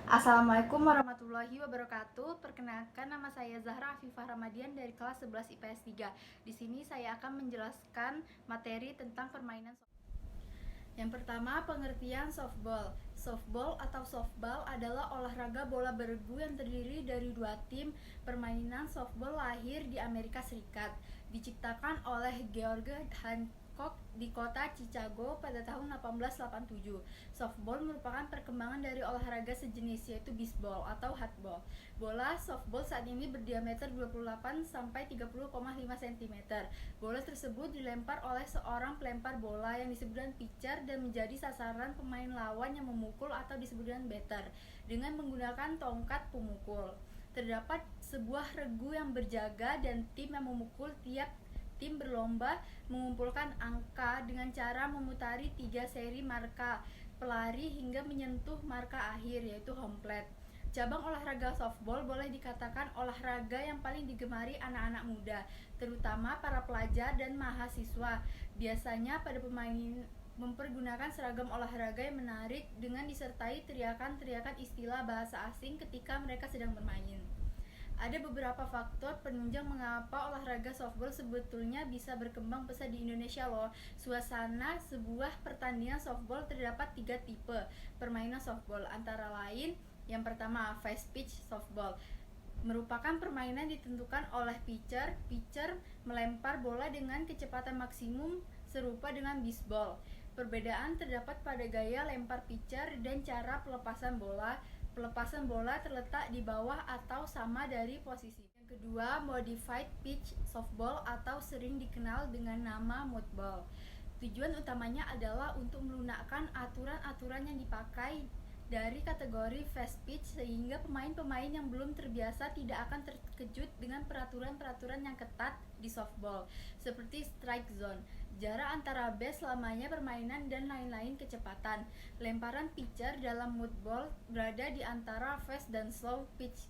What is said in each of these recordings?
Assalamualaikum warahmatullahi wabarakatuh. Perkenalkan, nama saya Zahra Afifah Ramadian dari kelas 11 IPS 3. Di sini saya akan menjelaskan materi tentang permainan softball. Yang pertama, pengertian softball. Softball atau softball adalah olahraga bola beregu yang terdiri dari dua tim. Permainan softball lahir di Amerika Serikat, diciptakan oleh George Hancock di kota Chicago pada tahun 1887. Softball merupakan perkembangan dari olahraga sejenis, yaitu bisbol atau hardball. Bola softball saat ini berdiameter 28 sampai 30,5 cm. Bola tersebut dilempar oleh seorang pelempar bola yang disebut dengan pitcher dan menjadi sasaran pemain lawan yang memukul atau disebut dengan batter dengan menggunakan tongkat pemukul. Terdapat sebuah regu yang berjaga dan tim yang memukul. Tiap tim berlomba mengumpulkan angka dengan cara memutari 3 seri marka pelari hingga menyentuh marka akhir, yaitu home plate. Cabang olahraga softball boleh dikatakan olahraga yang paling digemari anak-anak muda, terutama para pelajar dan mahasiswa. Biasanya pada pemain mempergunakan seragam olahraga yang menarik dengan disertai teriakan-teriakan istilah bahasa asing ketika mereka sedang bermain. Ada beberapa faktor penunjang mengapa olahraga softball sebetulnya bisa berkembang pesat di Indonesia loh. Suasana sebuah pertandingan softball terdapat 3 tipe permainan softball, antara lain yang pertama, fast pitch softball merupakan permainan ditentukan oleh pitcher. Pitcher melempar bola dengan kecepatan maksimum serupa dengan bisbol. Perbedaan terdapat pada gaya lempar pitcher dan cara pelepasan bola. Pelepasan bola terletak di bawah atau sama dari posisi. Yang kedua, modified pitch softball atau sering dikenal dengan nama mudball. Tujuan utamanya adalah untuk melunakkan aturan-aturan yang dipakai dari kategori fast pitch sehingga pemain-pemain yang belum terbiasa tidak akan terkejut dengan peraturan-peraturan yang ketat di softball, seperti strike zone, jarak antara base selamanya permainan, dan lain-lain. Kecepatan lemparan pitcher dalam mudball berada di antara fast dan slow pitch.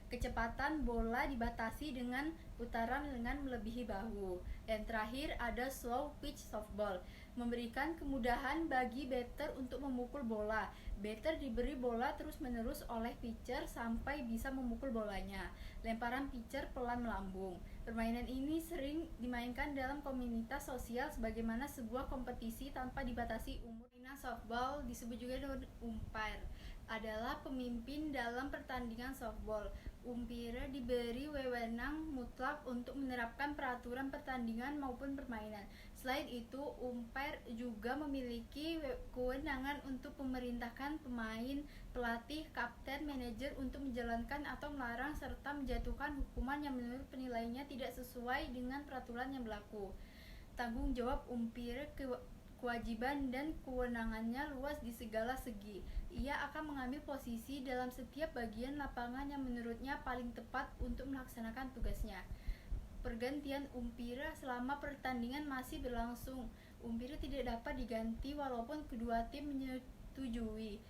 Kecepatan bola dibatasi dengan putaran dengan melebihi bahu. Dan terakhir ada slow pitch softball, memberikan kemudahan bagi batter untuk memukul bola. Batter diberi bola terus-menerus oleh pitcher sampai bisa memukul bolanya. Lemparan pitcher pelan melambung. Permainan ini sering dimainkan dalam komunitas sosial sebagaimana sebuah kompetisi tanpa dibatasi umur. Permainan softball disebut juga dengan umpire, adalah pemimpin dalam pertandingan softball. Umpire diberi wewenang mutlak untuk menerapkan peraturan pertandingan maupun permainan. Selain itu, umpire juga memiliki kewenangan untuk memerintahkan pemain, pelatih, kapten, manajer untuk menjalankan atau melarang serta menjatuhkan hukuman yang menurut penilaiannya tidak sesuai dengan peraturan yang berlaku. Tanggung jawab umpire, kewajiban dan kewenangannya luas di segala segi. Ia akan mengambil posisi dalam setiap bagian lapangan yang menurutnya paling tepat untuk melaksanakan tugasnya. Pergantian umpire selama pertandingan masih berlangsung. Umpire tidak dapat diganti walaupun kedua tim menyetujui,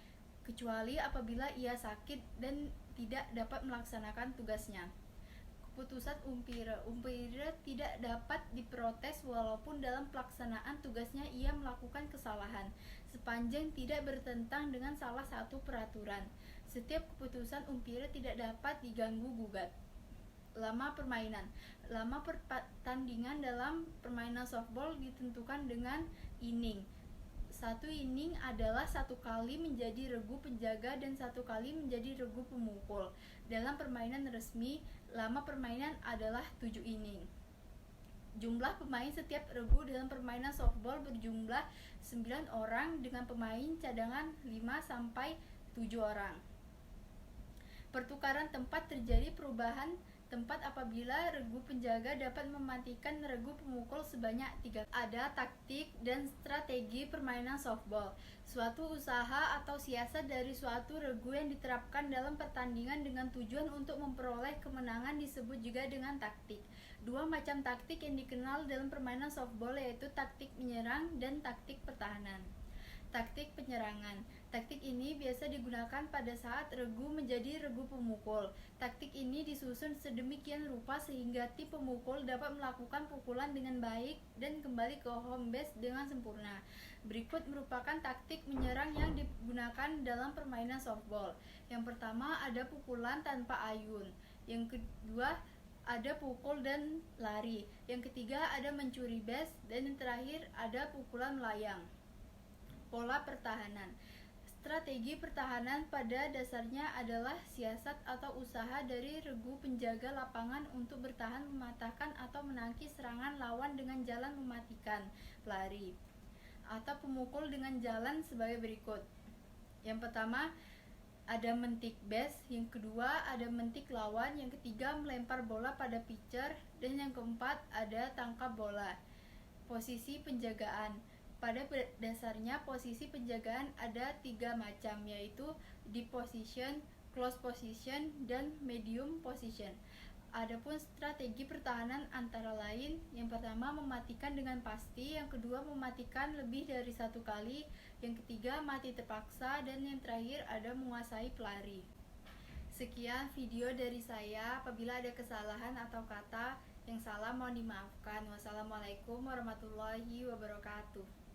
kecuali apabila ia sakit dan tidak dapat melaksanakan tugasnya. Keputusan umpire tidak dapat diprotes walaupun dalam pelaksanaan tugasnya ia melakukan kesalahan, sepanjang tidak bertentang dengan salah satu peraturan. Setiap keputusan umpire tidak dapat diganggu-gugat. Lama permainan. Lama pertandingan dalam permainan softball ditentukan dengan inning. Satu inning adalah 1 kali menjadi regu penjaga dan 1 kali menjadi regu pemukul. Dalam permainan resmi, lama permainan adalah 7 inning. Jumlah pemain setiap regu dalam permainan softball berjumlah 9 orang dengan pemain cadangan 5 sampai 7 orang. Pertukaran tempat terjadi perubahan tempat apabila regu penjaga dapat mematikan regu pemukul sebanyak 3. Ada taktik dan strategi permainan softball. Suatu usaha atau siasat dari suatu regu yang diterapkan dalam pertandingan dengan tujuan untuk memperoleh kemenangan disebut juga dengan taktik. 2 macam taktik yang dikenal dalam permainan softball yaitu taktik menyerang dan taktik pertahanan. Taktik penyerangan. Taktik ini biasa digunakan pada saat regu menjadi regu pemukul. Taktik ini disusun sedemikian rupa sehingga tim pemukul dapat melakukan pukulan dengan baik dan kembali ke home base dengan sempurna. Berikut merupakan taktik menyerang yang digunakan dalam permainan softball. Yang pertama ada pukulan tanpa ayun. Yang kedua ada pukul dan lari. Yang ketiga ada mencuri base, dan yang terakhir ada pukulan melayang. Pola pertahanan. Strategi pertahanan pada dasarnya adalah siasat atau usaha dari regu penjaga lapangan untuk bertahan, mematahkan atau menangkis serangan lawan dengan jalan mematikan, pelari, atau pemukul dengan jalan sebagai berikut. Yang pertama ada mentik base, yang kedua ada mentik lawan, yang ketiga melempar bola pada pitcher, dan yang keempat ada tangkap bola. Posisi penjagaan. Pada dasarnya posisi penjagaan ada 3 macam, yaitu deep position, close position, dan medium position. Adapun strategi pertahanan antara lain, yang pertama mematikan dengan pasti, yang kedua mematikan lebih dari 1 kali, yang ketiga mati terpaksa, dan yang terakhir ada menguasai pelari. Sekian video dari saya. Apabila ada kesalahan atau kata yang salah mohon dimaafkan. Wassalamualaikum warahmatullahi wabarakatuh.